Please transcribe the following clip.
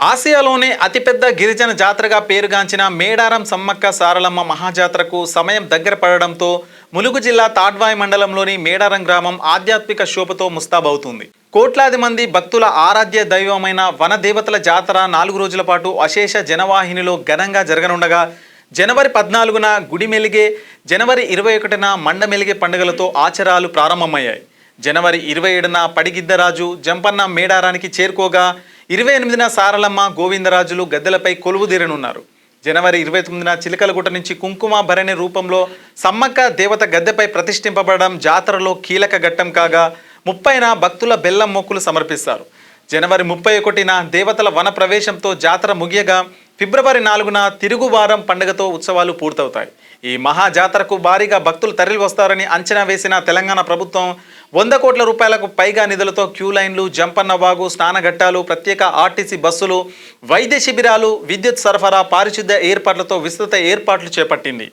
ఆసియాలోనే అతిపెద్ద గిరిజన జాతరగా పేరుగాంచిన మేడారం సమ్మక్క సారలమ్మ మహాజాతరకు సమయం దగ్గర పడడంతో ములుగు జిల్లా తాడ్వాయి మండలంలోని మేడారం గ్రామం ఆధ్యాత్మిక శోభతో ముస్తాబవుతుంది. కోట్లాది మంది భక్తుల ఆరాధ్య దైవమైన వనదేవతల జాతర 4 రోజుల పాటు అశేష జనవాహినిలో ఘనంగా జరగనుండగా జనవరి 14న గుడి మెలిగే, జనవరి 21న మండ మెలిగే పండుగలతో ఆచారాలు ప్రారంభమయ్యాయి. జనవరి 27న పడిగిద్దరాజు జంపన్న మేడారానికి చేరుకోగా 28న సారలమ్మ గోవిందరాజులు గద్దెలపై కొలువుదీరనున్నారు. జనవరి 29న చిలకలగుట్ట నుంచి కుంకుమ భరణి రూపంలో సమ్మక్క దేవత గద్దెపై ప్రతిష్ఠింపబడడం జాతరలో కీలక ఘట్టం కాగా 30న భక్తుల బెల్లం మొక్కులు సమర్పిస్తారు. జనవరి 31న దేవతల వన ప్రవేశంతో జాతర ముగియగా ఫిబ్రవరి 4న తిరుగువారం పండుగతో ఉత్సవాలు పూర్తవుతాయి. ఈ మహా జాతరకు భారీగా భక్తులు తరలి వస్తారని అంచనా వేసిన తెలంగాణ ప్రభుత్వం 100 కోట్ల రూపాయలకు పైగా నిధులతో క్యూ లైన్లు, జంపన్న వాగు, స్నానఘట్టాలు, ప్రత్యేక ఆర్టీసీ బస్సులు, వైద్య శిబిరాలు, విద్యుత్ సరఫరా, పారిశుద్ధ్య ఏర్పాట్లతో విస్తృత ఏర్పాట్లు చేపట్టింది.